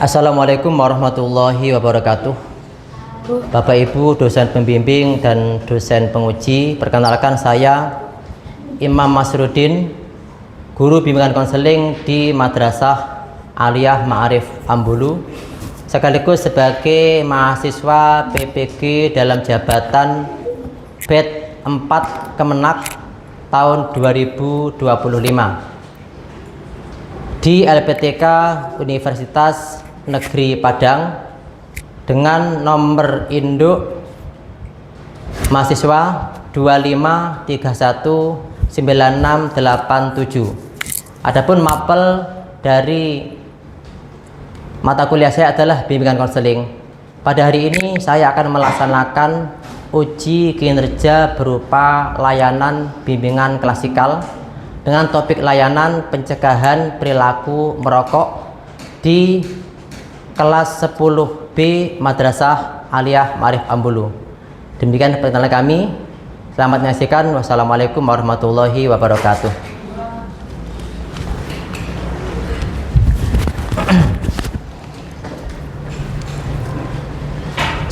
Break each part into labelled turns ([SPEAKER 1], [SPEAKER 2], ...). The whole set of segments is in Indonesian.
[SPEAKER 1] Assalamualaikum warahmatullahi wabarakatuh. Bapak Ibu dosen pembimbing dan dosen penguji, perkenalkan saya Imam Masrudin, guru bimbingan konseling di Madrasah Aliyah Ma'arif Ambulu, sekaligus sebagai mahasiswa PPG dalam jabatan BED 4 Kemenak tahun 2025 di LPTK Universitas Negeri Padang dengan nomor induk mahasiswa 2531967. Adapun mapel dari mata kuliah saya adalah bimbingan konseling. Pada hari ini saya akan melaksanakan uji kinerja berupa layanan bimbingan klasikal dengan topik layanan pencegahan perilaku merokok di kelas 10B Madrasah Aliyah Ma'arif Ambulu. Demikian perkenalan kami. Selamat menyaksikan. Wassalamualaikum warahmatullahi wabarakatuh.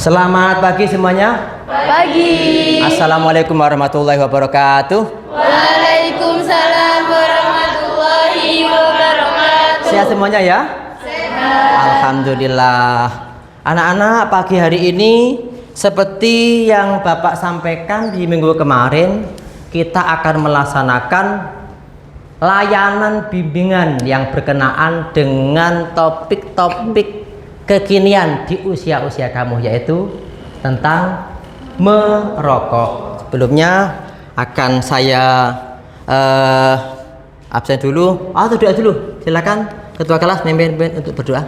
[SPEAKER 1] Selamat pagi semuanya.
[SPEAKER 2] Pagi.
[SPEAKER 1] Assalamualaikum warahmatullahi wabarakatuh.
[SPEAKER 2] Waalaikumsalam warahmatullahi wabarakatuh.
[SPEAKER 1] Sehat semuanya ya?
[SPEAKER 2] Sehat.
[SPEAKER 1] Alhamdulillah. Anak-anak, pagi hari ini seperti yang Bapak sampaikan di minggu kemarin, kita akan melaksanakan layanan bimbingan yang berkenaan dengan topik-topik kekinian di usia-usia kamu, yaitu tentang merokok. Sebelumnya akan saya absen dulu atau doa dulu. Silakan ketua kelas memimpin untuk berdoa.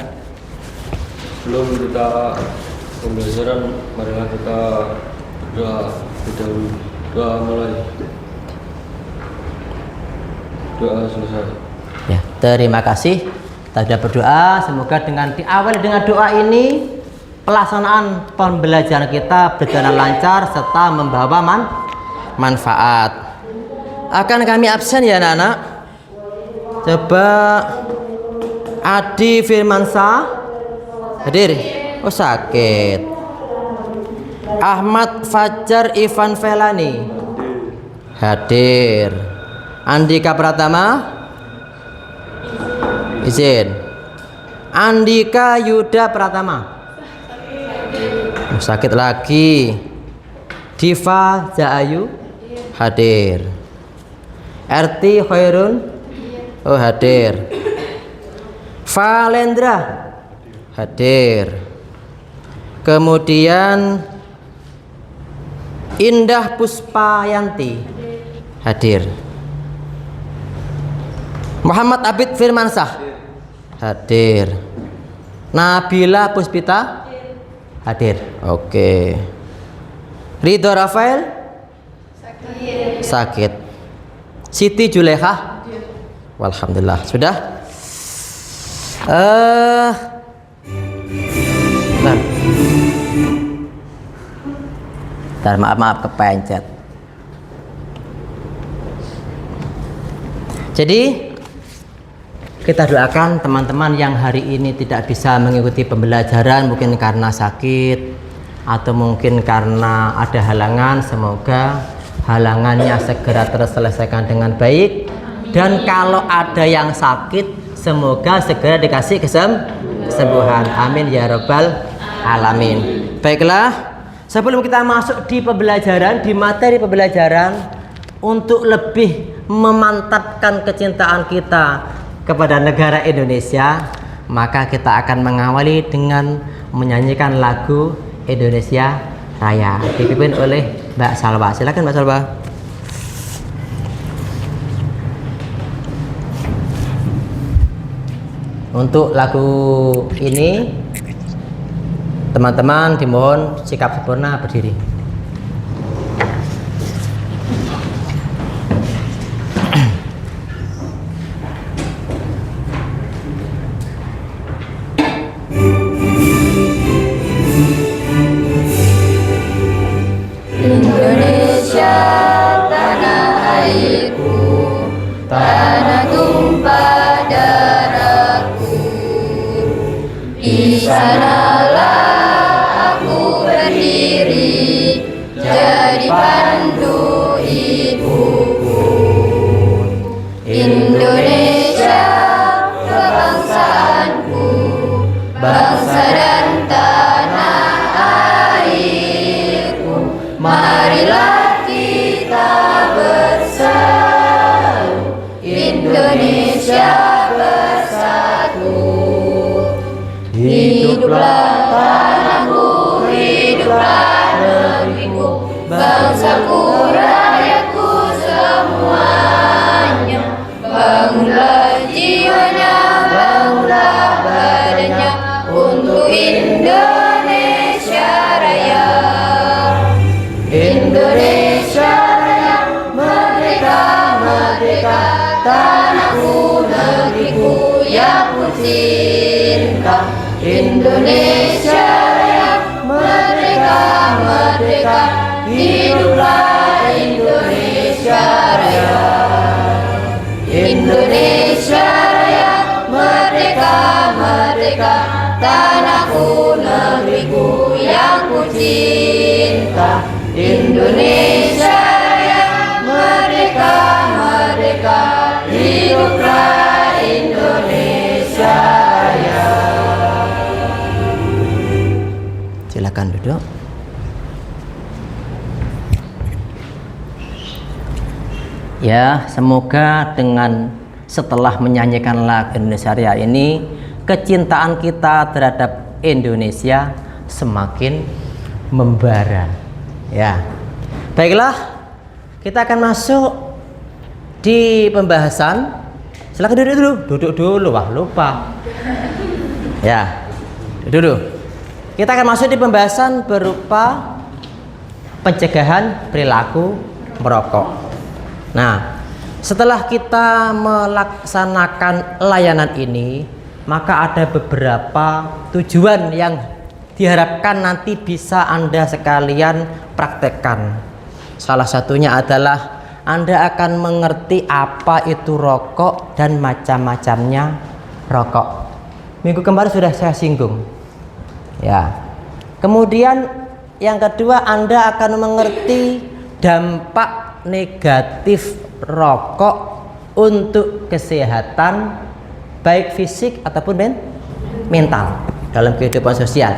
[SPEAKER 3] Sebelum kita pembelajaran, marilah kita berdoa dahulu. Doa mulai. Doa selesai.
[SPEAKER 1] Ya, terima kasih. Kita sudah berdoa. Semoga dengan diawali dengan doa ini pelaksanaan pembelajaran kita berjalan lancar serta membawa manfaat. Akan kami absen ya anak-anak. Coba Adi Firmansyah hadir. Oh sakit. Ahmad Fajar Ivan Velani hadir. Andika Pratama izin. Andika Yuda Pratama sakit lagi. Diva Zaayu hadir. RT Khairun hadir. Valendra hadir. Kemudian Indah Puspayanti hadir. Muhammad Abid Firmansyah hadir. Nabila Puspita hadir. Oke. Ridho Rafael sakit. Siti Julekha walhamdulillah sudah. Maaf kepencet. Jadi kita doakan teman-teman yang hari ini tidak bisa mengikuti pembelajaran, mungkin karena sakit atau mungkin karena ada halangan, semoga halangannya segera terselesaikan dengan baik. Dan kalau ada yang sakit, semoga segera dikasih kesembuhan. Amin ya rabbal alamin. Baiklah, sebelum kita masuk di pembelajaran, di materi pembelajaran, untuk lebih memantapkan kecintaan kita kepada negara Indonesia, maka kita akan mengawali dengan menyanyikan lagu Indonesia Raya dipimpin oleh Mbak Salwa. Silakan Mbak Salwa. Untuk lagu ini teman-teman dimohon sikap sempurna berdiri.
[SPEAKER 2] Indonesia tanah airku, tanah tumpah darahku. sanalah aku berdiri, jadi pandu ibuku. Indonesia kebangsaanku, bangsa dan tanah airku. Marilah kita bersatu, Indonesia bersatu. Hiduplah tanahku, hiduplah negeriku, bangsaku, rakyatku semuanya. Bangunlah jiwanya, bangunlah badannya untuk Indonesia Raya. Indonesia Raya, merdeka, merdeka, tanahku, negeriku yang ku cinta. Indonesia Raya, merdeka, merdeka, hiduplah Indonesia Raya. Indonesia Raya, merdeka, merdeka, tanahku, negeriku yang ku cinta. Indonesia Raya, merdeka, merdeka, hiduplah Indonesia Raya.
[SPEAKER 1] Silakan duduk. Ya, semoga dengan setelah menyanyikan lagu Indonesia Raya ini, kecintaan kita terhadap Indonesia semakin membara. Ya, baiklah, kita akan masuk di pembahasan. Silakan duduk dulu. Wah, lupa. Ya, duduk. Kita akan masuk di pembahasan berupa pencegahan perilaku merokok. Nah, setelah kita melaksanakan layanan ini, maka ada beberapa tujuan yang diharapkan nanti bisa Anda sekalian praktekkan. Salah satunya adalah Anda akan mengerti apa itu rokok dan macam-macamnya rokok. Minggu kemarin sudah saya singgung. Ya. Kemudian yang kedua, Anda akan mengerti dampak negatif rokok untuk kesehatan baik fisik ataupun mental dalam kehidupan sosial.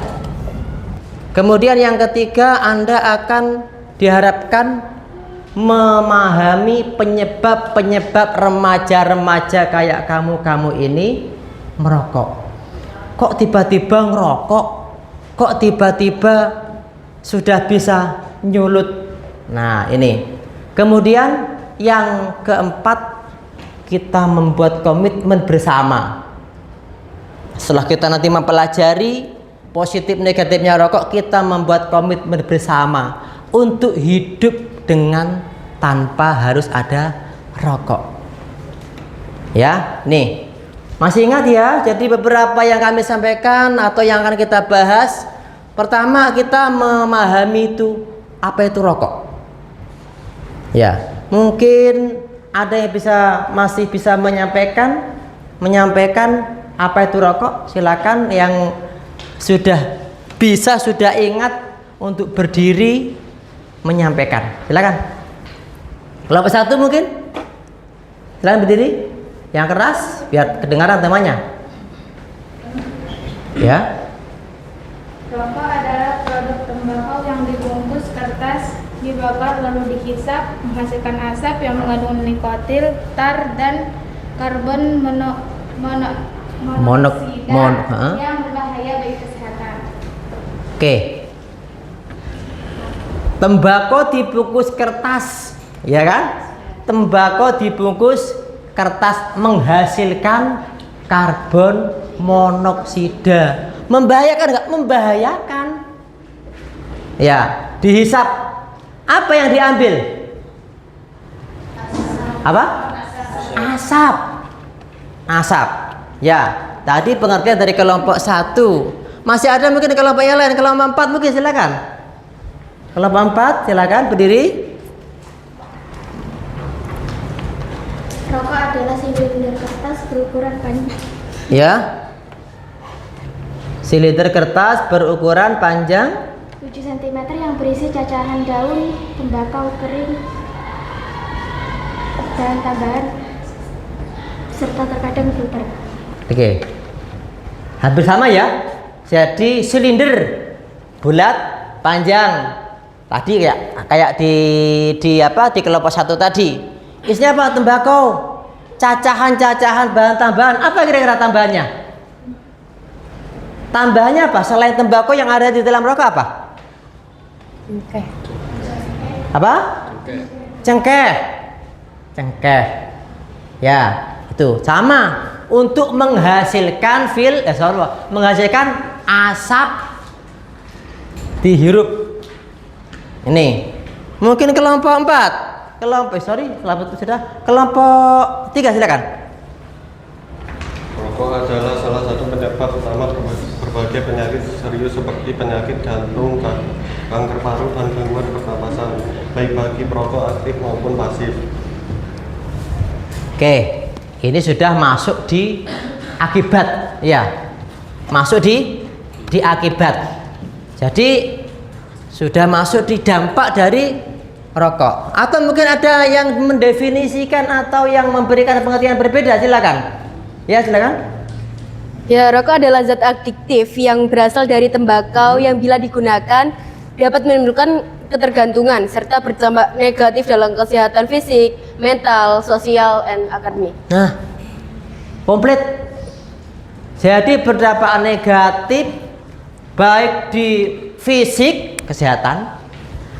[SPEAKER 1] Kemudian yang ketiga, Anda akan diharapkan memahami penyebab-penyebab remaja-remaja kayak kamu ini merokok. Kok tiba-tiba ngerokok? Kok tiba-tiba sudah bisa nyulut? Nah, ini. Kemudian yang keempat, kita membuat komitmen bersama. Setelah kita nanti mempelajari positif negatifnya rokok, kita membuat komitmen bersama untuk hidup dengan tanpa harus ada rokok. Ya, nih. Masih ingat ya? Jadi beberapa yang kami sampaikan atau yang akan kita bahas. Pertama, kita memahami itu apa itu rokok. Ya, mungkin ada yang masih bisa menyampaikan apa itu rokok. Silakan yang sudah ingat untuk berdiri menyampaikan. Silakan. Kelompok satu mungkin. Silakan berdiri. Yang keras biar kedengaran temanya. Ya.
[SPEAKER 4] Rokok adalah produk tembakau yang dibungkus kertas, dibakar lalu dihisap, menghasilkan asap yang mengandung nikotin, tar, dan karbon monoksida yang berbahaya bagi kesehatan.
[SPEAKER 1] Oke. Tembakau dibungkus kertas, ya kan? Tembakau dibungkus kertas menghasilkan karbon monoksida. Membahayakan nggak? Membahayakan. Ya, dihisap. Apa yang diambil? Apa? Asap. Asap. Ya, tadi pengertian dari kelompok 1. Masih ada mungkin kelompok yang lain. Kelompok 4 mungkin silakan. Kelompok 4 silakan berdiri.
[SPEAKER 4] Rokok adalah silinder kertas berukuran panjang.
[SPEAKER 1] Ya. Silinder kertas berukuran panjang
[SPEAKER 4] 7 cm yang berisi cacahan daun tembakau kering dan tambahan serta terkadang filter.
[SPEAKER 1] Oke. Hampir sama ya. Jadi silinder bulat panjang. Tadi kayak di kelompok 1 tadi. Isinya apa? Tembakau. Cacahan-cacahan bahan tambahan. Apa kira-kira tambahannya? Tambahannya apa? Selain tembakau yang ada di dalam rokok apa?
[SPEAKER 4] Cengkeh.
[SPEAKER 1] Apa? Cengkeh. Cengkeh. Ya, itu sama untuk menghasilkan menghasilkan asap dihirup. Ini mungkin kelompok 4, kelompok 3 silakan.
[SPEAKER 5] Rokok adalah salah satu penyebab utama berbagai penyakit serius seperti penyakit jantung, kanker paru, dan gangguan pernapasan, baik bagi perokok aktif maupun pasif.
[SPEAKER 1] Oke, ini sudah masuk di akibat, ya, masuk di akibat. Jadi sudah masuk di dampak dari rokok. Atau mungkin ada yang mendefinisikan atau yang memberikan pengertian berbeda, silakan. Ya, silakan.
[SPEAKER 2] Ya, rokok adalah zat adiktif yang berasal dari tembakau yang bila digunakan dapat menimbulkan ketergantungan serta berdampak negatif dalam kesehatan fisik, mental, sosial, dan akademik.
[SPEAKER 1] Nah, komplit. Jadi berdampak negatif baik di fisik, kesehatan,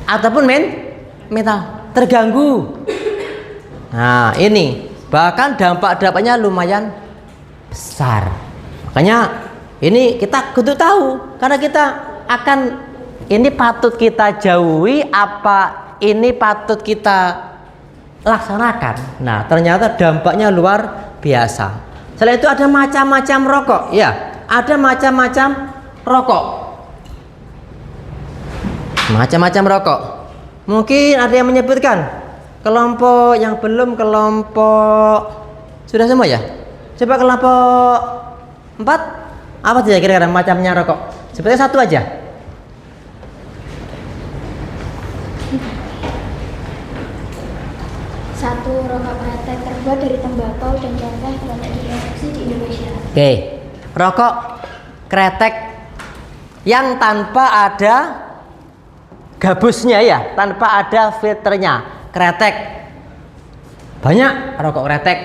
[SPEAKER 1] ataupun mental, terganggu. Nah, ini bahkan dampaknya lumayan besar. Makanya ini kita kudu tahu, karena kita akan, ini patut kita jauhi apa ini patut kita laksanakan. Nah, ternyata dampaknya luar biasa. Selain itu ada macam-macam rokok, ya, ada macam-macam rokok. Macam-macam rokok. Mungkin ada yang menyebutkan kelompok yang belum, kelompok sudah semua ya? Coba kelompok 4, apa saja kira-kira macamnya rokok? Sebenarnya satu aja.
[SPEAKER 4] Satu, rokok kretek terbuat dari tembakau dan cengkeh telah diproduksi di Indonesia.
[SPEAKER 1] Oke, rokok kretek yang tanpa ada gabusnya, ya, tanpa ada filternya, kretek. Banyak rokok kretek,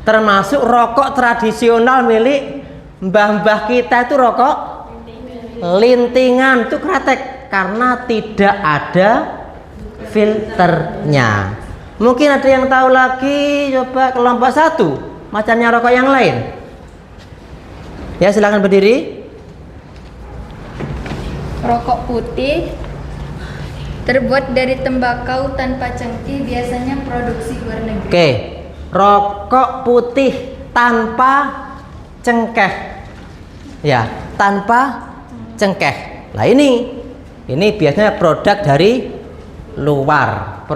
[SPEAKER 1] termasuk rokok tradisional milik mbah-mbah kita itu rokok lintingan, itu kretek karena tidak ada filternya. Mungkin ada yang tahu lagi, coba kelompok 1 macamnya rokok yang lain. Ya, silakan berdiri.
[SPEAKER 6] Rokok putih terbuat dari tembakau tanpa cengkeh, biasanya produksi luar negeri.
[SPEAKER 1] Oke, rokok putih tanpa cengkeh, ya, tanpa cengkeh. Nah, ini biasanya produk dari luar,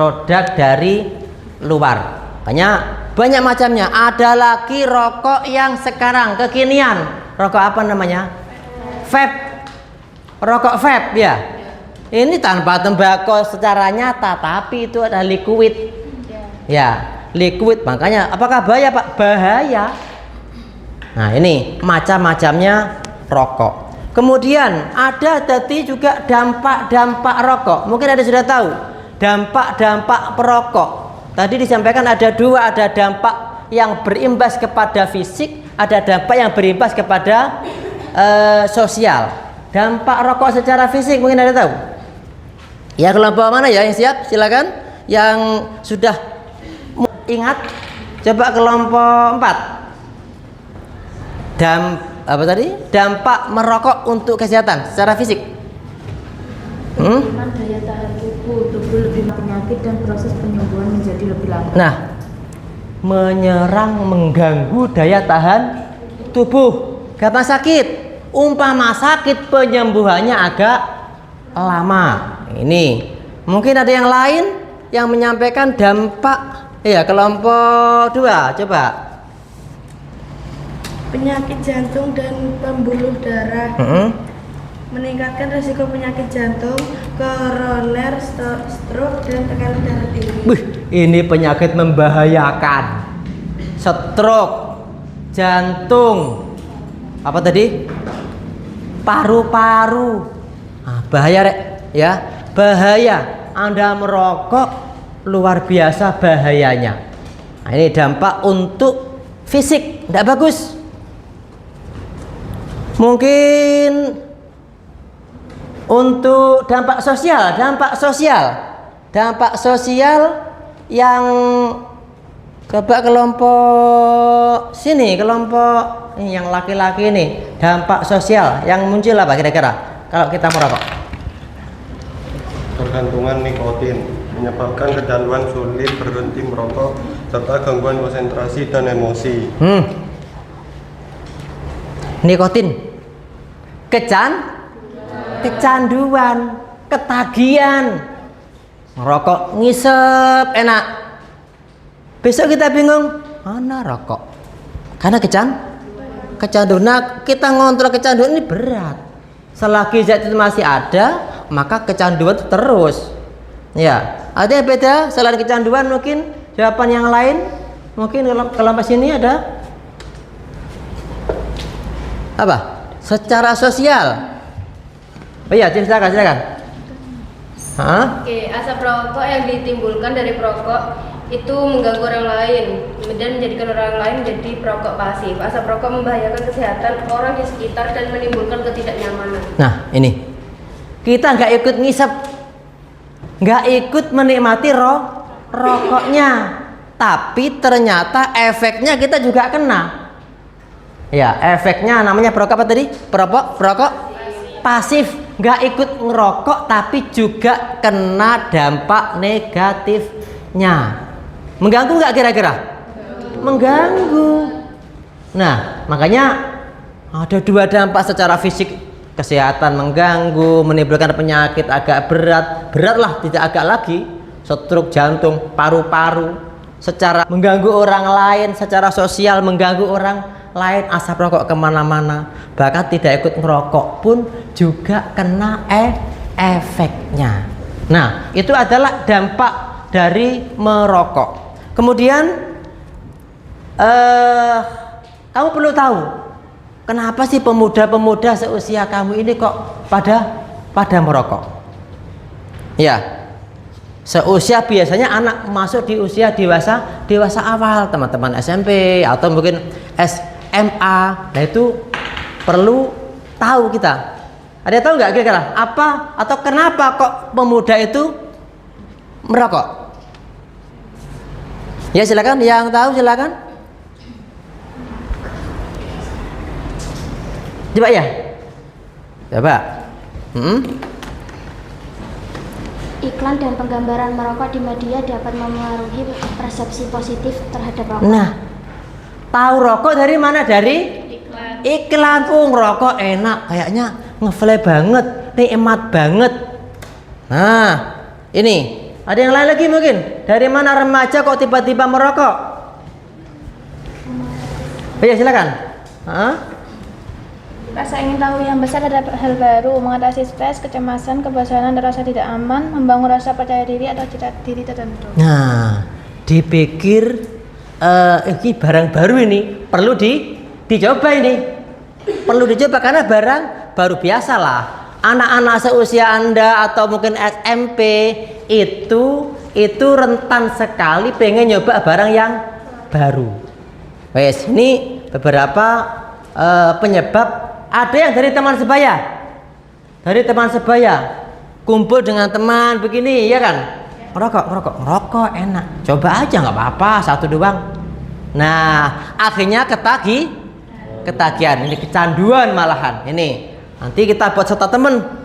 [SPEAKER 1] banyak macamnya. Ada lagi rokok yang sekarang kekinian, rokok apa namanya? Vape, rokok vape, ya. Ini tanpa tembakau secara nyata, tapi itu ada liquid, ya, liquid. Makanya apakah bahaya, Pak? Bahaya. Nah, ini macam-macamnya rokok. Kemudian ada tadi juga dampak-dampak rokok. Mungkin ada sudah tahu dampak-dampak perokok. Tadi disampaikan ada 2, ada dampak yang berimbas kepada fisik, ada dampak yang berimbas kepada sosial. Dampak rokok secara fisik mungkin ada tahu? Ya, kelompok mana ya yang siap? Silakan. Yang sudah ingat, coba kelompok 4. Apa tadi? Dampak merokok untuk kesehatan secara fisik.
[SPEAKER 7] Daya tahan tubuh lebih penyakit dan proses penyembuhan menjadi lebih lambat.
[SPEAKER 1] Nah, menyerang, mengganggu daya tahan tubuh. Gampang sakit. Umpama sakit, penyembuhannya agak lama. Ini mungkin ada yang lain yang menyampaikan dampak, ya, kelompok 2, coba.
[SPEAKER 8] penyakit jantung dan pembuluh darah, meningkatkan risiko penyakit jantung, koroner, stroke, dan tekanan darah tinggi.
[SPEAKER 1] Wih, ini penyakit membahayakan. Stroke, jantung, apa tadi? Paru-paru. Nah, bahaya rek, ya, bahaya. Anda merokok luar biasa bahayanya. Nah, ini dampak untuk fisik, tidak bagus. Mungkin untuk dampak sosial yang coba kelompok sini, kelompok ini yang laki-laki ini, dampak sosial yang muncul apa kira-kira kalau kita merokok?
[SPEAKER 5] Tergantungan nikotin menyebabkan kecanduan, sulit berhenti merokok, serta gangguan konsentrasi dan emosi.
[SPEAKER 1] Nikotin, kecanduan, ketagihan, merokok ngisep enak. Besok kita bingung, mana rokok? Karena kecanduan. Nah, kita ngontrol kecanduan ini berat. Selagi zat itu masih ada, maka kecanduan itu terus. Ya, ada yang beda selain kecanduan mungkin jawaban yang lain. Mungkin kelompok sini ada apa? Secara sosial. Oh iya, silakan.
[SPEAKER 2] Oke, asap rokok yang ditimbulkan dari perokok itu mengganggu orang lain dan menjadikan orang lain menjadi perokok pasif. Asap rokok membahayakan kesehatan orang di sekitar dan menimbulkan ketidaknyamanan. Nah, ini kita nggak ikut ngisep, nggak ikut menikmati rokoknya, tapi ternyata efeknya kita juga kena. Ya, efeknya namanya perokok apa tadi? Perokok pasif, nggak ikut ngerokok tapi juga kena dampak negatifnya. Mengganggu nggak kira-kira? Mengganggu. Nah, makanya ada dua dampak secara fisik, kesehatan mengganggu, menimbulkan penyakit agak berat lah, tidak agak lagi, stroke jantung, paru-paru. Secara mengganggu orang lain, secara sosial mengganggu orang lain, asap rokok kemana-mana, bahkan tidak ikut merokok pun juga kena efeknya. Nah, itu adalah dampak dari merokok. Kemudian kamu perlu tahu kenapa sih pemuda-pemuda seusia kamu ini kok pada merokok. Ya, seusia biasanya anak masuk di usia dewasa awal, teman-teman SMP atau mungkin SMA. Nah, itu perlu tahu kita. Ada yang tahu nggak kira-kira apa atau kenapa kok pemuda itu merokok? Ya, silakan, yang tahu silakan. Coba ya. Coba.
[SPEAKER 9] Iklan dan penggambaran merokok di media dapat memengaruhi persepsi positif terhadap rokok.
[SPEAKER 1] Nah, tahu rokok dari mana? Dari iklan. Rokok enak, kayaknya ngeflare banget, nikmat banget. Nah, ini ada yang lain lagi mungkin. Dari mana remaja kok tiba-tiba merokok? Ya, silakan.
[SPEAKER 4] Rasa ingin tahu yang besar terhadap hal baru, mengatasi stres, kecemasan, kebosanan, dan rasa tidak aman, membangun rasa percaya diri atau cita diri tertentu.
[SPEAKER 1] Nah, dipikir ini barang baru ini perlu dicoba ini. Perlu dicoba karena barang baru biasa lah. Anak-anak seusia Anda atau mungkin SMP itu rentan sekali pengen nyoba barang yang baru. Wes, ini beberapa penyebab. Ada yang dari teman sebaya, kumpul dengan teman begini, ya kan? Merokok enak, coba aja nggak apa-apa, satu doang. Nah, akhirnya ketagihan, ini kecanduan malahan. Ini nanti kita buat serta teman,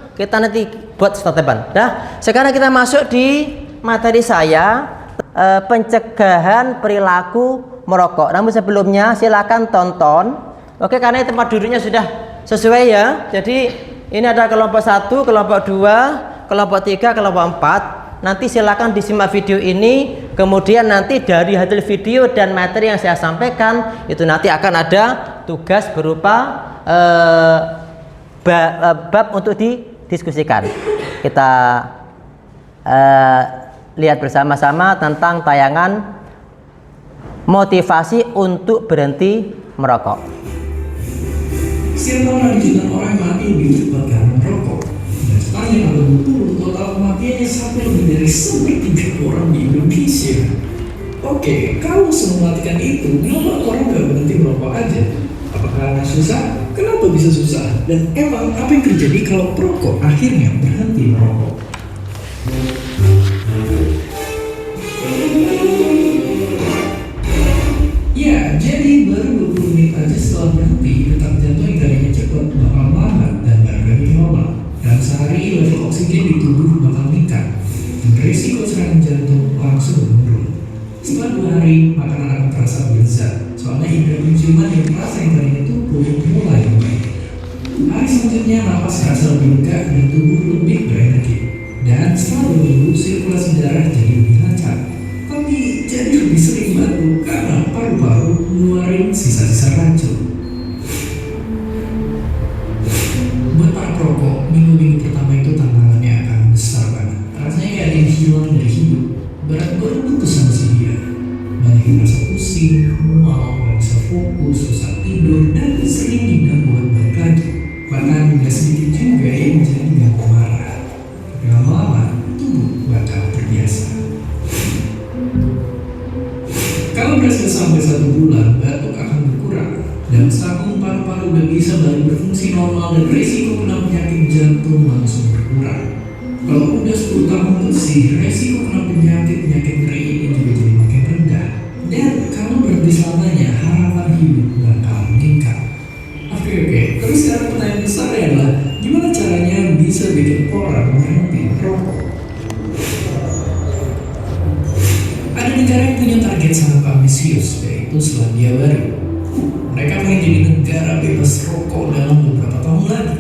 [SPEAKER 1] Nah, sekarang kita masuk di materi saya, pencegahan perilaku merokok. Namun sebelumnya silakan tonton. Oke, karena tempat duduknya sudah sesuai ya. Jadi ini ada kelompok 1, kelompok 2, kelompok 3, kelompok 4. Nanti silakan disimak video ini. Kemudian nanti dari hasil video dan materi yang saya sampaikan itu nanti akan ada tugas berupa bab untuk didiskusikan. Kita lihat bersama-sama tentang tayangan motivasi untuk berhenti merokok.
[SPEAKER 10] Setiap tahun ada jutaan orang yang mati lebih cepat karena merokok. Dan sepanjang abad 20, total kematiannya sampai lebih dari 1/3 orang di Indonesia. Oke, kalau semua mematikan itu, kenapa orang nggak berhenti merokok aja? Apakah karena susah? Kenapa bisa susah? Dan emang apa yang terjadi kalau perokok akhirnya berhenti merokok? Ya, jadi baru 20 menit aja setelah berhenti, detak jantung yang tadinya cepat bakal melambat dan balik lagi normal. Dalam sehari, level oksigen di tubuh bakal meningkat, dan risiko serangan jantung langsung menurun. Setelah 2 hari, makanan akan terasa lezat, soalnya indera penciuman yang terasa yang tadinya tubuh mulai membaik. Hari selanjutnya, napas terasa lebih lega dan tubuh lebih berenergi. Dan setelah 2 minggu, sirkulasi darah jadi lebih lancar. Tapi jadi lebih sering batuk karena paru-paru ngeluarin sisa-sisa racun. Buat para perokok, minggu-minggu pertama itu tantangannya akan besar banget. Rasanya kayak ada yang hilang dari hidup. Berat baru putus sama si dia. Banyak yang merasa pusing, mual, gak bisa fokus, susah tidur, dan sering diganggu buat balik lagi. Bahkan gak sedikit juga yang menjadi ganggu marah. Tapi lama-lama, tubuh bakal terbiasa. Kalau berhasil sampai 1 bulan, batuk akan berkurang. Dalam setahun, paru-paru udah bisa balik berfungsi normal dan risiko kena penyakit jantung langsung berkurang. Kalau udah 10 tahun bersih, risiko kena penyakit nyeri ini juga jadi makin rendah. Dan kalau berhenti selamanya, harapan hidup bakal meningkat. Oke. Terus sekarang pertanyaan besar adalah, gimana caranya bisa bikin orang berhenti merokok? Ada negara yang punya target sangat ambisius, yaitu Selandia Baru. Mereka pengen jadi negara bebas rokok dalam beberapa tahun lagi.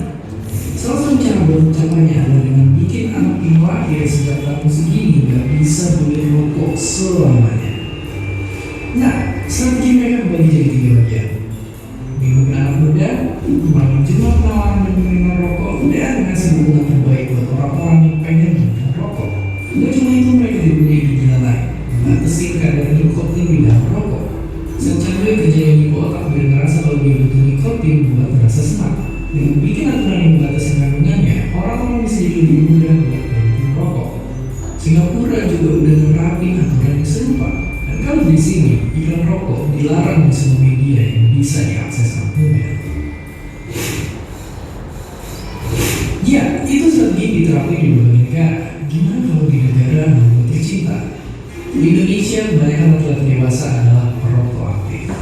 [SPEAKER 10] Salah satu cara buat mencapainya adalah dengan bikin anak yang lahir sejak tahun segini gak bisa boleh rokok selamanya. Nah, strategi mereka bagi jadi 3 bagian. Bimbing anak muda, membangun jumlah penawaran dan menerima rokok, dan ngasih dukungan terbaik buat orang-orang yang pengen berhenti rokok. Gak cuma itu, mereka juga punya ide gila lain. Membatasi kadar nikotin di dalam rokok. Secanggih kejadian di otak biar ngerasa kalau dia butuh nikotin buat merasa senang. Dengan bikin aturan yang membatasi kandungannya, orang-orang bisa jadi lebih mudah buat berhenti merokok. Singapura juga udah nerapin aturan yang serupa. Dan kalau di sini, iklan rokok dilarang di semua media yang bisa diakses anak muda. Ya, itu strategi diterapin di berbagai negara. Gimana kalau di negara yang tercinta? Di Indonesia, banyak laki-laki dewasa adalah perokok aktif.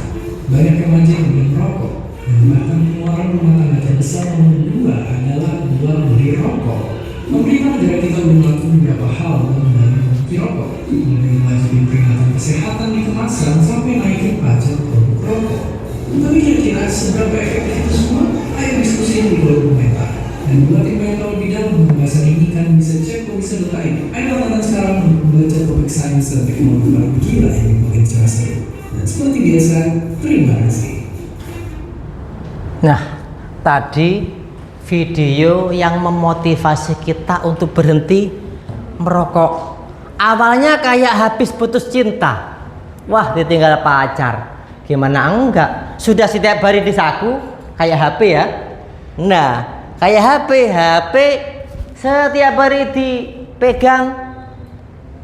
[SPEAKER 10] Banyak remaja yang belum merokok, dan bahkan pengeluaran rumah tangga terbesar nomor 2 adalah jual beli rokok. Pemerintah negara kita udah melakukan beberapa hal untuk mengurangi rokok, mulai mewajibkan peringatan kesehatan di kemasan sampai naikin pajak produk rokok. Tapi kira-kira seberapa efektif itu semua? Ayo diskusi di kolom komentar. Dan buat yang pengen tahu lebih dalam pembahasan ini, kan bisa cek website.id. Ayo tonton sekarang untuk membaca topik sains dan teknologi paling gila yang makin jelas seru. Dan seperti biasa, terima kasih.
[SPEAKER 1] Nah, tadi video yang memotivasi kita untuk berhenti merokok. Awalnya kayak habis putus cinta. Wah, ditinggal pacar. Gimana enggak? Sudah setiap hari disaku kayak HP ya. Nah, kayak HP setiap hari dipegang,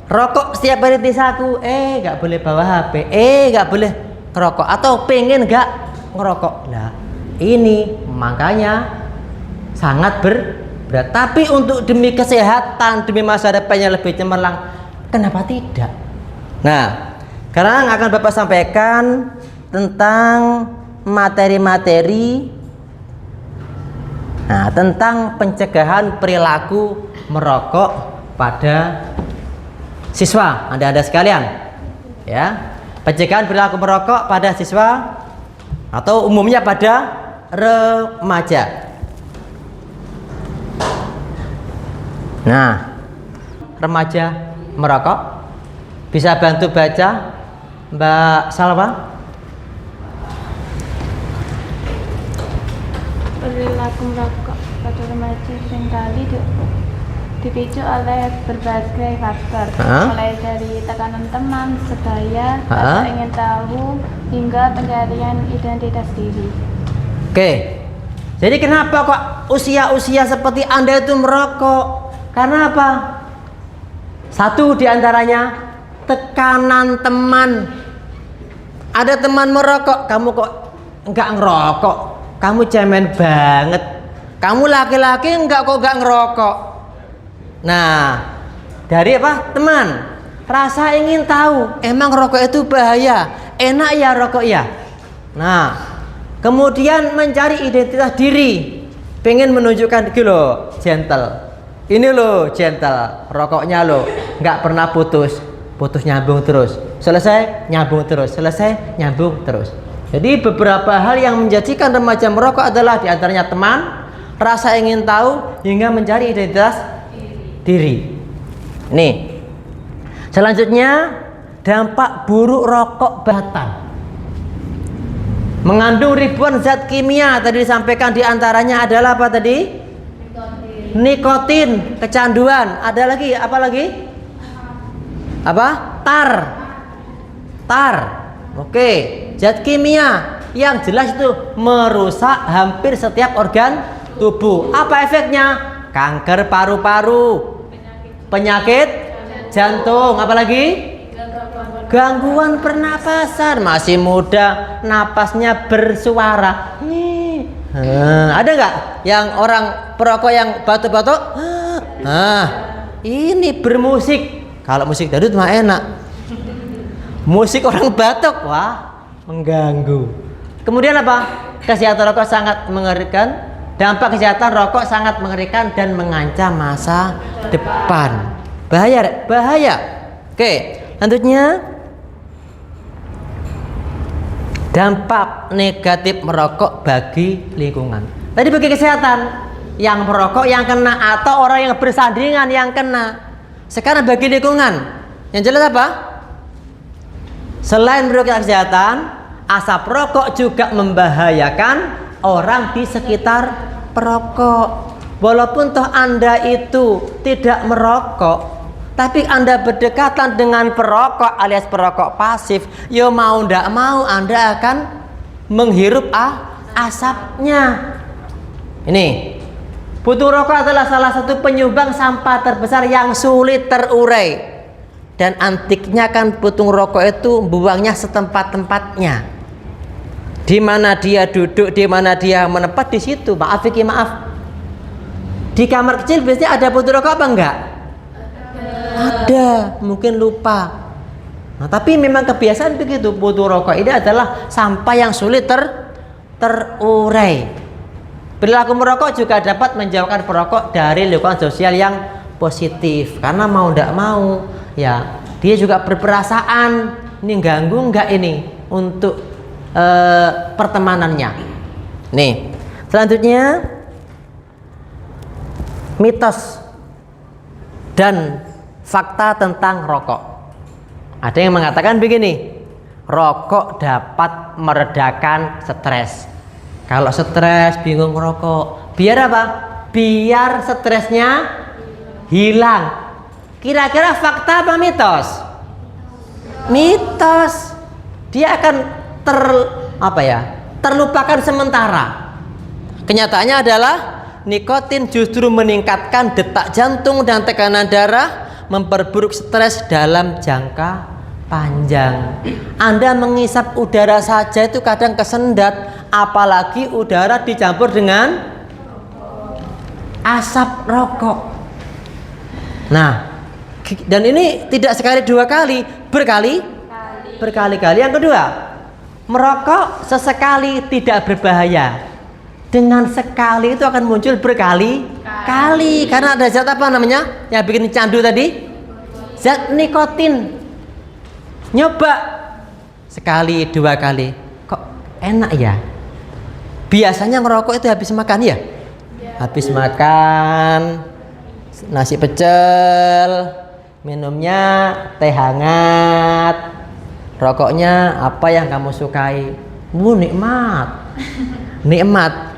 [SPEAKER 1] rokok setiap hari disaku, nggak boleh bawa HP, nggak boleh ngerokok, atau pengen nggak ngerokok. Nah, ini makanya sangat berat. Tapi untuk demi kesehatan, demi masa depannya lebih cemerlang, kenapa tidak? Nah, sekarang akan Bapak sampaikan tentang materi-materi tentang pencegahan perilaku merokok pada siswa Anda sekalian. Ya, pencegahan perilaku merokok pada siswa atau umumnya pada remaja. Nah, remaja merokok, bisa bantu baca Mbak Salwa?
[SPEAKER 4] perilaku merokok pada remaja seringkali dipicu oleh berbagai faktor, mulai dari tekanan teman, sebaya, rasa ingin tahu, hingga pencarian identitas diri.
[SPEAKER 1] Oke, jadi kenapa kok usia-usia seperti Anda itu merokok? Karena apa? Satu diantaranya tekanan teman. Ada teman merokok, kamu kok enggak ngerokok? Kamu cemen banget. Kamu laki-laki enggak kok enggak ngerokok? Nah, dari apa? Teman. Rasa ingin tahu, emang rokok itu bahaya? Enak ya rokok ya? Nah, kemudian mencari identitas diri. Pengen menunjukkan gitu loh, gentle. Ini loh gentle, rokoknya loh nggak pernah putus nyambung terus, selesai nyambung terus, selesai nyambung terus. Jadi beberapa hal yang menjadikan remaja merokok adalah diantaranya teman, rasa ingin tahu, hingga mencari identitas diri. Nih, selanjutnya dampak buruk rokok batang. Mengandung ribuan zat kimia, tadi disampaikan diantaranya adalah apa tadi? Nikotin, kecanduan. Ada lagi, apa lagi? Apa? Tar. Oke, zat kimia yang jelas itu merusak hampir setiap organ tubuh. Apa efeknya? Kanker paru-paru, penyakit jantung, apa lagi? Gangguan pernapasan. Masih muda, napasnya bersuara. Ada nggak yang orang perokok yang batuk-batuk? Ini bermusik. Kalau musik dangdut mah enak. Musik orang batuk, wah, mengganggu. Kemudian apa? Kesehatan rokok sangat mengerikan. Dampak kesehatan rokok sangat mengerikan dan mengancam masa depan. Bahaya, bahaya. Oke, selanjutnya dampak negatif merokok bagi lingkungan. Tadi bagi kesehatan, yang merokok yang kena atau orang yang bersandingan yang kena. Sekarang bagi lingkungan, yang jelas apa? Selain merugikan kesehatan, asap rokok juga membahayakan orang di sekitar perokok. Walaupun toh Anda itu tidak merokok, tapi Anda berdekatan dengan perokok alias perokok pasif, ya mau ndak mau Anda akan menghirup asapnya. Ini, puntung rokok adalah salah satu penyumbang sampah terbesar yang sulit terurai. Dan antiknya kan puntung rokok itu buangnya setempat-tempatnya. Di mana dia duduk, di mana dia menempat, di situ. Maaf Vicky, maaf. Di kamar kecil biasanya ada puntung rokok apa enggak? Ada, mungkin lupa. Nah, tapi memang kebiasaan begitu. Puntung rokok ini adalah sampah yang sulit terurai. Perilaku merokok juga dapat menjauhkan perokok dari lingkungan sosial yang positif. Karena mau tidak mau, ya dia juga berperasaan. Ini ganggu nggak ini untuk pertemanannya. Nih, selanjutnya mitos dan fakta tentang rokok. Ada yang mengatakan begini, rokok dapat meredakan stres. Kalau stres bingung rokok, biar apa? Biar stresnya hilang. Kira-kira fakta apa mitos? Mitos. Dia akan terlupakan sementara. Kenyataannya adalah nikotin justru meningkatkan detak jantung dan tekanan darah, memperburuk stres dalam jangka panjang. Anda mengisap udara saja itu kadang kesendat, apalagi udara dicampur dengan asap rokok. Nah, dan ini tidak sekali dua kali, berkali-kali. Yang kedua, merokok sesekali tidak berbahaya. Dengan sekali itu akan muncul berkali-kali, karena ada zat apa namanya yang bikin candu tadi? Zat nikotin. Nyoba sekali, dua kali, kok enak ya? Biasanya ngerokok itu habis makan ya? Habis makan nasi pecel, minumnya teh hangat, rokoknya apa yang kamu sukai. Nikmat. Nikmat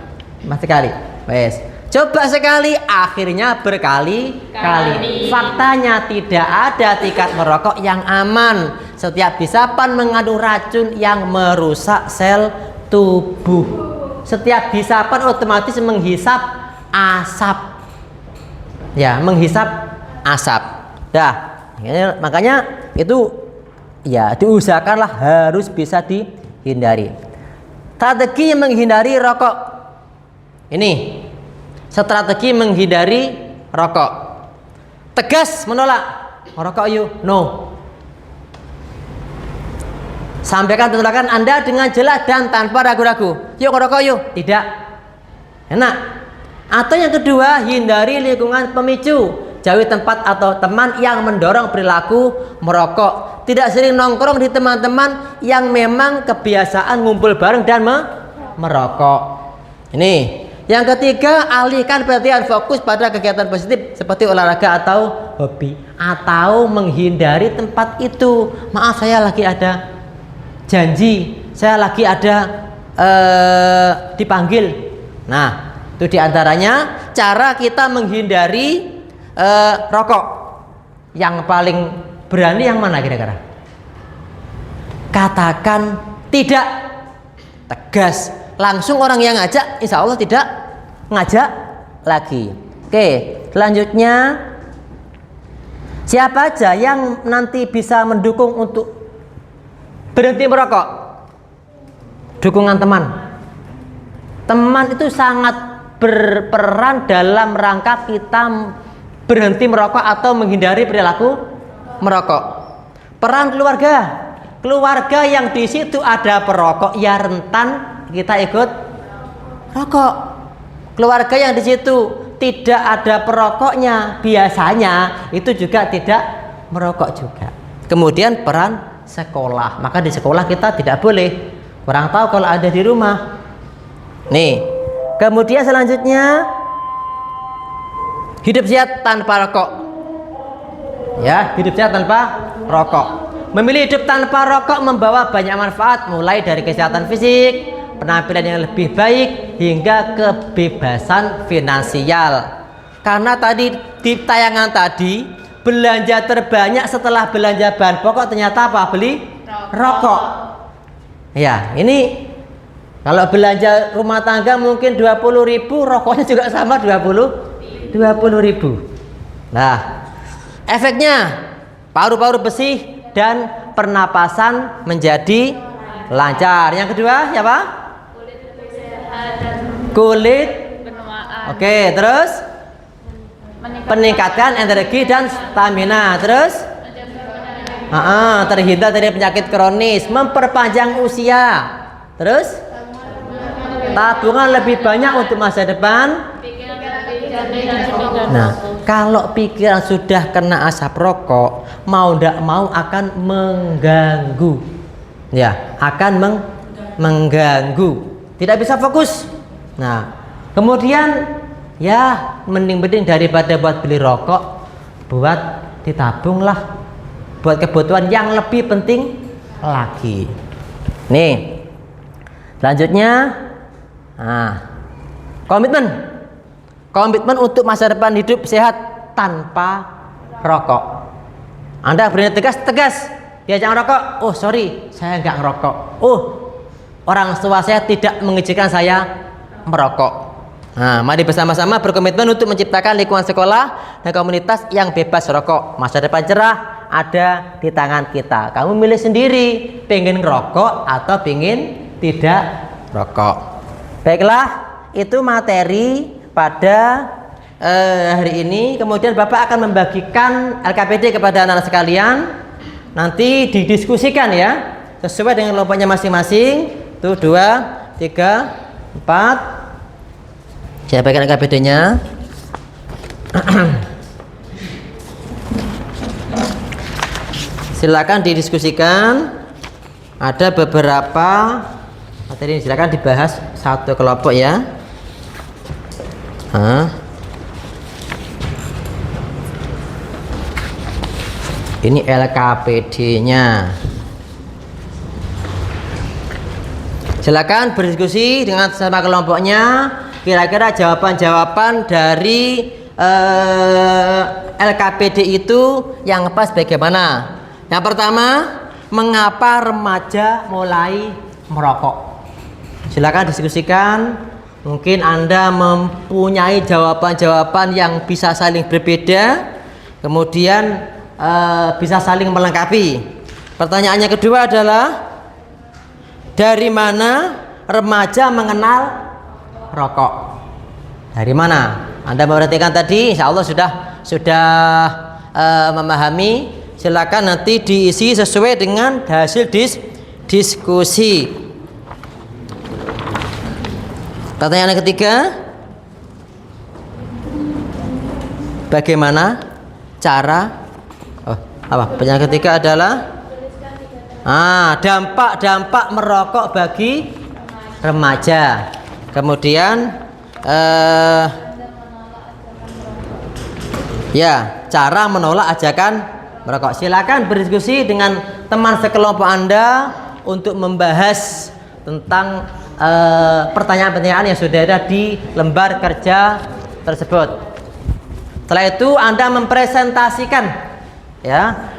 [SPEAKER 1] mas sekali. Wes. Coba sekali, akhirnya berkali-kali. Faktanya tidak ada tiket merokok yang aman. Setiap hisapan mengandung racun yang merusak sel tubuh. Setiap hisapan otomatis menghisap asap. Ya, menghisap asap. Dah, makanya itu ya diusahakanlah harus bisa dihindari. Strategi menghindari rokok. Ini strategi menghindari rokok. Tegas menolak. Rokok yuk, no. Sampaikan penolakan Anda dengan jelas dan tanpa ragu-ragu. Yuk ngerokok yuk. Tidak. Enak. Atau yang kedua, hindari lingkungan pemicu. Jauhi tempat atau teman yang mendorong perilaku merokok. Tidak sering nongkrong di teman-teman yang memang kebiasaan ngumpul bareng dan merokok. Ini. Yang ketiga, alihkan perhatian fokus pada kegiatan positif seperti olahraga atau hobi, atau menghindari tempat itu. Maaf, saya lagi ada janji, saya lagi ada dipanggil. Nah, itu diantaranya cara kita menghindari rokok. Yang paling berani yang mana kira-kira? Katakan tidak, tegas. Langsung orang yang ngajak insya Allah tidak ngajak lagi. Oke, selanjutnya siapa aja yang nanti bisa mendukung untuk berhenti merokok? Dukungan teman. Teman itu sangat berperan dalam rangka kita berhenti merokok atau menghindari perilaku merokok. Peran keluarga. Keluarga yang di situ ada perokok ya rentan kita ikut rokok. Keluarga yang di situ tidak ada perokoknya, biasanya itu juga tidak merokok juga. Kemudian peran sekolah, maka di sekolah kita tidak boleh, kurang tahu kalau ada di rumah. Nih, kemudian selanjutnya hidup sehat tanpa rokok. Ya, hidup sehat tanpa rokok. Memilih hidup tanpa rokok membawa banyak manfaat, mulai dari kesehatan fisik, penampilan yang lebih baik, hingga kebebasan finansial. Karena tadi di tayangan tadi, belanja terbanyak setelah belanja bahan pokok ternyata apa? Beli rokok. Ya, ini kalau belanja rumah tangga mungkin 20.000, rokoknya juga sama 20.000. Nah, efeknya paru-paru bersih dan pernapasan menjadi lancar. Yang kedua siapa? Kulit. Oke, terus meningkatkan energi dan stamina. Terus terhindar dari penyakit kronis, memperpanjang usia. Terus tabungan lebih banyak untuk masa depan. Nah, kalau pikiran sudah kena asap rokok, mau tidak mau akan mengganggu. Ya, akan mengganggu. Tidak bisa fokus. Nah, kemudian ya mending daripada buat beli rokok, buat ditabunglah buat kebutuhan yang lebih penting lagi. Nih, selanjutnya, komitmen untuk masa depan hidup sehat tanpa rokok. Anda berani tegas, dia jangan rokok. Oh sorry, saya nggak ngerokok. Oh, orang tua saya tidak mengizinkan saya merokok. Nah, mari bersama-sama berkomitmen untuk menciptakan lingkungan sekolah dan komunitas yang bebas rokok. Masa depan cerah ada di tangan kita. Kamu milih sendiri, pengen ngerokok atau pengen tidak rokok. Baiklah, itu materi pada hari ini. Kemudian Bapak akan membagikan LKPD kepada anak-anak sekalian. Nanti didiskusikan ya, sesuai dengan kelompoknya masing-masing. Tuh 2, 3, 4. Saya bagikan LKPD-nya. Silakan didiskusikan. Ada beberapa materi, silakan dibahas satu kelompok ya. Ini LKPD-nya. Silakan berdiskusi dengan sama kelompoknya. kira-kira jawaban-jawaban dari LKPD itu yang pas bagaimana? Yang pertama, mengapa remaja mulai merokok? Silakan diskusikan. Mungkin Anda mempunyai jawaban-jawaban yang bisa saling berbeda, kemudian bisa saling melengkapi. Pertanyaannya kedua adalah, dari mana remaja mengenal rokok? Dari mana? Anda memperhatikan tadi, insya Allah sudah memahami. Silakan nanti diisi sesuai dengan hasil diskusi. Pertanyaan yang ketiga, bagaimana cara? Pertanyaan ketiga adalah dampak merokok bagi remaja. Kemudian cara menolak ajakan merokok. Silakan berdiskusi dengan teman sekelompok Anda untuk membahas tentang pertanyaan-pertanyaan yang sudah ada di lembar kerja tersebut. Setelah itu Anda mempresentasikan,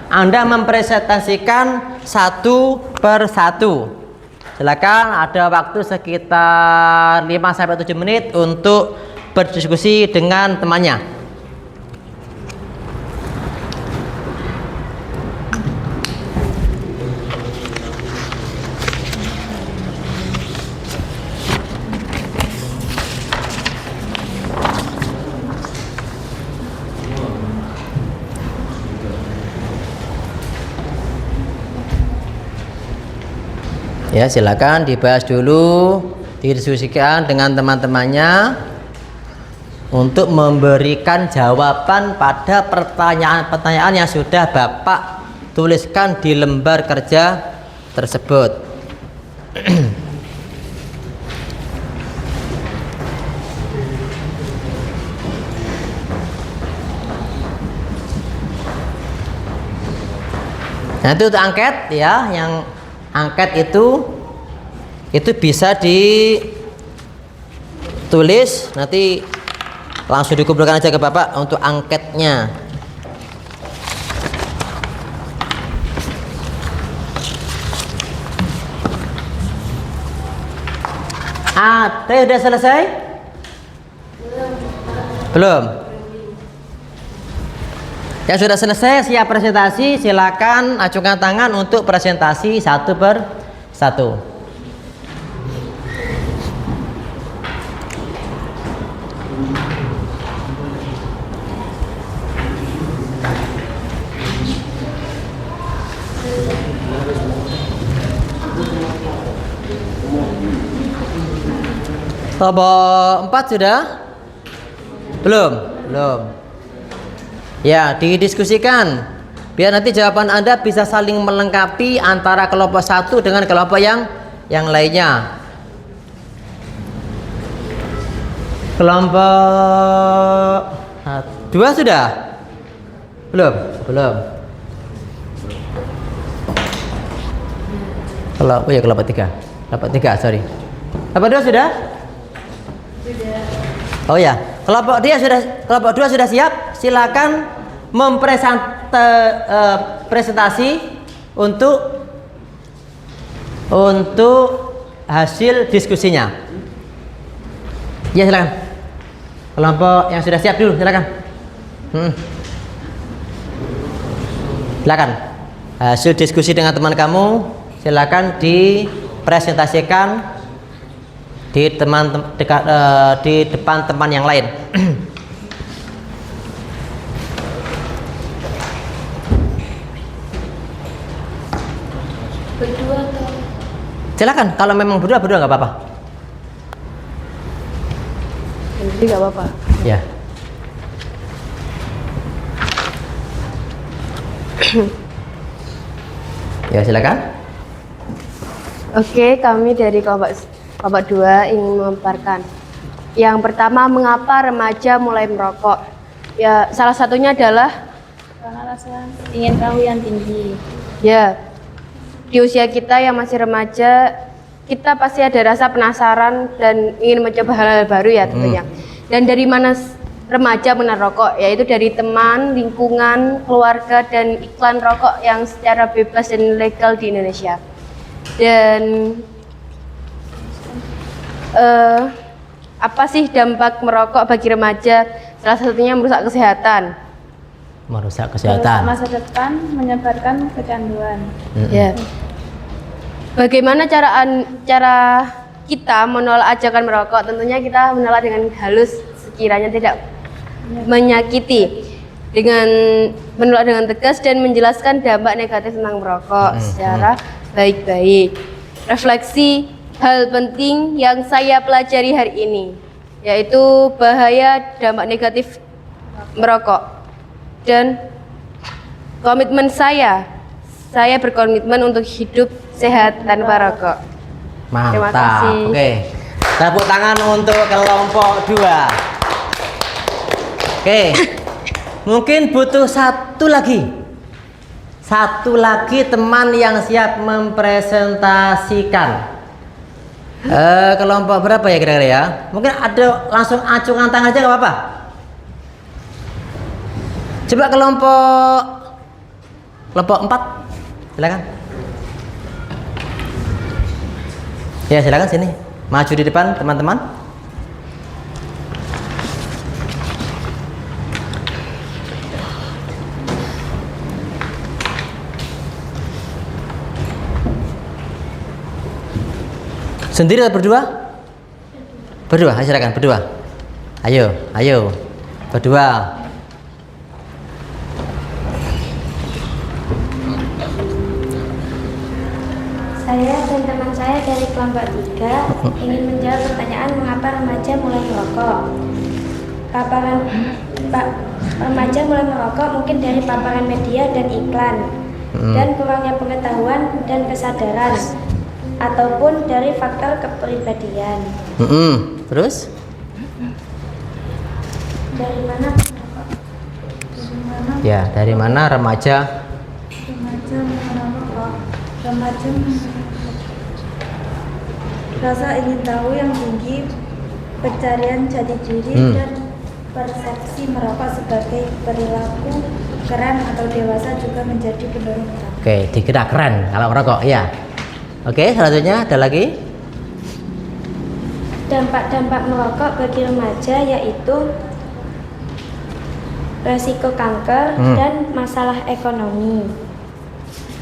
[SPEAKER 1] Anda mempresentasikan satu per satu. Silakan, ada waktu sekitar 5-7 menit untuk berdiskusi dengan temannya. Ya, silakan dibahas dulu, didiskusikan dengan teman-temannya untuk memberikan jawaban pada pertanyaan-pertanyaan yang sudah Bapak tuliskan di lembar kerja tersebut. Nah, itu untuk angket ya, yang angket itu bisa ditulis, nanti langsung dikumpulkan aja ke Bapak untuk angketnya. Teh udah selesai? Belum. Yang sudah selesai siap presentasi, silakan acungkan tangan untuk presentasi satu per satu. Kelompok 4 sudah? Belum. Ya, didiskusikan biar nanti jawaban Anda bisa saling melengkapi antara kelompok 1 dengan kelompok yang lainnya. Kelompok 2 sudah? Belum. Kelompok 3. Kelompok 3, sorry. Kelompok 2 sudah? Oh ya, kelompok 2 sudah siap. Silakan presentasi untuk hasil diskusinya. Ya, silakan. Kelompok yang sudah siap dulu, silakan. Silakan. Hasil diskusi dengan teman kamu, silakan dipresentasikan di depan teman yang lain.
[SPEAKER 2] Berdua atau?
[SPEAKER 1] Silakan, kalau memang berdua nggak apa-apa.
[SPEAKER 2] Jadi nggak apa-apa.
[SPEAKER 1] Ya. Ya, silakan.
[SPEAKER 2] Oke, kami dari kelompok 2 ingin memaparkan. Yang pertama, mengapa remaja mulai merokok? Ya, salah satunya adalah
[SPEAKER 4] Karena rasa ingin tahu yang tinggi.
[SPEAKER 2] ya, di usia kita yang masih remaja kita pasti ada rasa penasaran dan ingin mencoba hal-hal baru ya tentunya. Dan dari mana remaja mengenal rokok, yaitu dari teman, lingkungan, keluarga, dan iklan rokok yang secara bebas dan legal di Indonesia. Dan apa sih dampak merokok bagi remaja? Salah satunya merusak kesehatan.
[SPEAKER 1] Merusak kesehatan.
[SPEAKER 4] Masa depan, menyebarkan kecanduan.
[SPEAKER 2] Ya. Bagaimana cara kita menolak ajakan merokok? Tentunya kita menolak dengan halus sekiranya tidak menyakiti, dengan menolak dengan tegas dan menjelaskan dampak negatif tentang merokok secara baik-baik. Refleksi hal penting yang saya pelajari hari ini, yaitu bahaya dampak negatif merokok, dan komitmen saya berkomitmen untuk hidup sehat tanpa rokok. Terima
[SPEAKER 1] Mantap.
[SPEAKER 2] kasih.
[SPEAKER 1] Oke. Tepuk tangan untuk kelompok 2. Oke. Mungkin butuh satu lagi teman yang siap mempresentasikan. Kelompok berapa ya kira-kira ya? Mungkin ada langsung acungan tangan aja nggak apa-apa. Coba kelompok 4, silakan. Ya silakan sini, maju di depan teman-teman. Sendiri atau berdua? Berdua, silakan berdua. Ayo, berdua.
[SPEAKER 9] Saya dan teman saya dari kelompok 3 ingin menjawab pertanyaan mengapa remaja mulai merokok. Remaja mulai merokok mungkin dari paparan media dan iklan, dan kurangnya pengetahuan dan kesadaran, ataupun dari faktor kepribadian.
[SPEAKER 1] Terus?
[SPEAKER 9] Dari mana?
[SPEAKER 1] Ya, dari mana remaja?
[SPEAKER 8] Remaja rasa ingin tahu yang tinggi, pencarian jati diri, dan persepsi merokok sebagai perilaku keren atau dewasa juga menjadi pendorong utama.
[SPEAKER 1] Oke, dikira keren kalau merokok, ya. Oke, selanjutnya ada lagi.
[SPEAKER 9] Dampak-dampak merokok bagi remaja yaitu resiko kanker dan masalah ekonomi.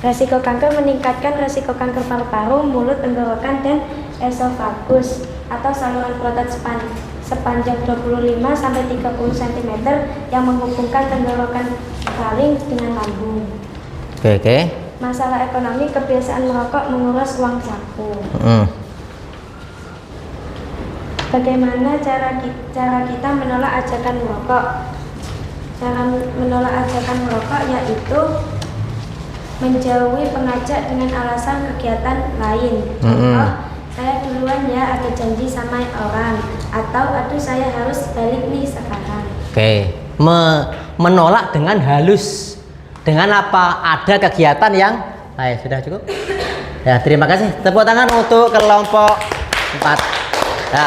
[SPEAKER 9] Resiko kanker meningkatkan resiko kanker paru-paru, mulut, tenggorokan, dan esofagus atau saluran protot sepanjang 25-30 cm yang menghubungkan tenggorokan faring dengan lambung.
[SPEAKER 1] Oke.
[SPEAKER 9] Masalah ekonomi, kebiasaan merokok menguras uang saku. Bagaimana cara kita menolak ajakan merokok? Cara menolak ajakan merokok yaitu menjauhi pengajak dengan alasan kegiatan lain. Contoh, saya duluan ya, ada janji sama orang, atau aduh saya harus balik nih sekarang.
[SPEAKER 1] Oke, menolak dengan halus. Dengan apa? Ada kegiatan yang lain. Sudah cukup? Ya, terima kasih. Tepuk tangan untuk kelompok 4. Nah,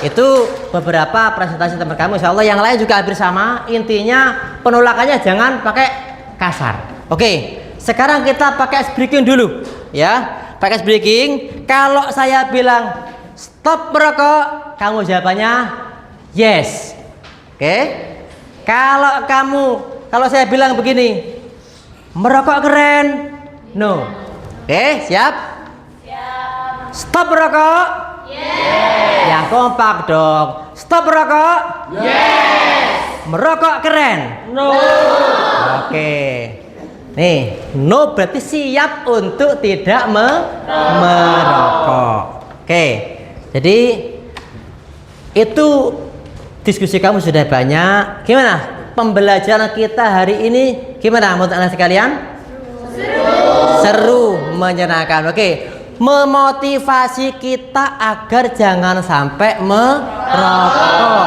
[SPEAKER 1] itu beberapa presentasi teman kamu. Insya Allah yang lain juga hampir sama. Intinya penolakannya jangan pakai kasar. Oke, sekarang kita pakai ice breaking dulu, ya. Pakai ice breaking. Kalau saya bilang stop merokok, kamu jawabannya yes. Oke. Kalau saya bilang begini, merokok keren, no. Oke, siap? Siap. Stop merokok? Yes. Yang kompak dong. Stop merokok? Yes. Merokok keren? No. Oke. Nih, no berarti siap untuk tidak merokok. Oke. Jadi itu diskusi kamu sudah banyak. Gimana? Pembelajaran kita hari ini gimana menurut anak sekalian? Seru, menyenangkan. Oke. Memotivasi kita agar jangan sampai merokok.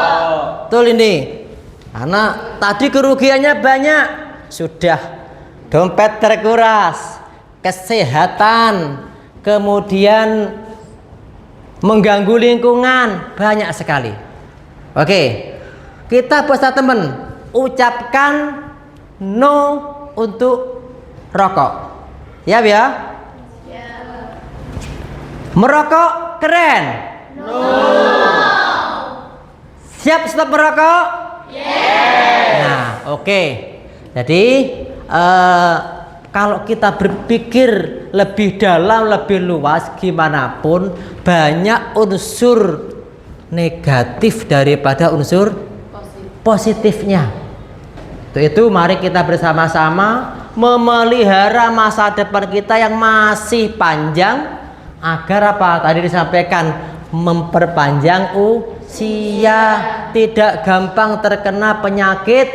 [SPEAKER 1] Betul ini. Karena tadi kerugiannya banyak. Sudah dompet terkuras, kesehatan, kemudian mengganggu lingkungan, banyak sekali. Oke, kita bersama teman ucapkan no untuk rokok. Ya, ya. Merokok keren. No. Siap stop merokok? Yes. Nah, oke. Jadi kalau kita berpikir lebih dalam, lebih luas, gimana pun banyak unsur negatif daripada unsur positifnya. Untuk itu mari kita bersama-sama memelihara masa depan kita yang masih panjang agar apa? Tadi disampaikan, memperpanjang usia, tidak gampang terkena penyakit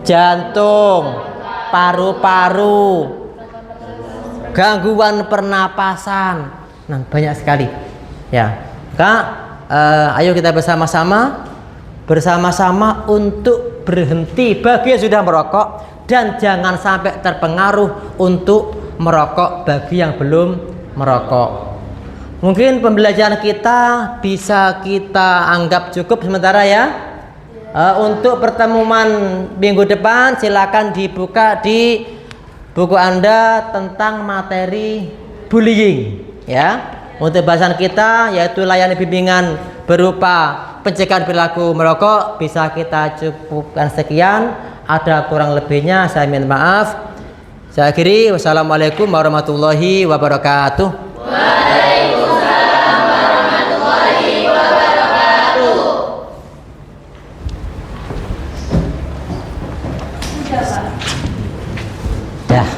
[SPEAKER 1] jantung, paru-paru, gangguan pernapasan. Nah, banyak sekali. Ya, Kak, ayo kita bersama-sama untuk berhenti bagi yang sudah merokok dan jangan sampai terpengaruh untuk merokok bagi yang belum merokok. Mungkin pembelajaran kita bisa kita anggap cukup sementara ya. Untuk pertemuan minggu depan silakan dibuka di buku Anda tentang materi bullying ya. Untuk bahasan kita yaitu layanan bimbingan berupa pencegahan perilaku merokok bisa kita cukupkan sekian. Ada kurang lebihnya saya minta maaf. Saya akhiri, wassalamualaikum warahmatullahi wabarakatuh.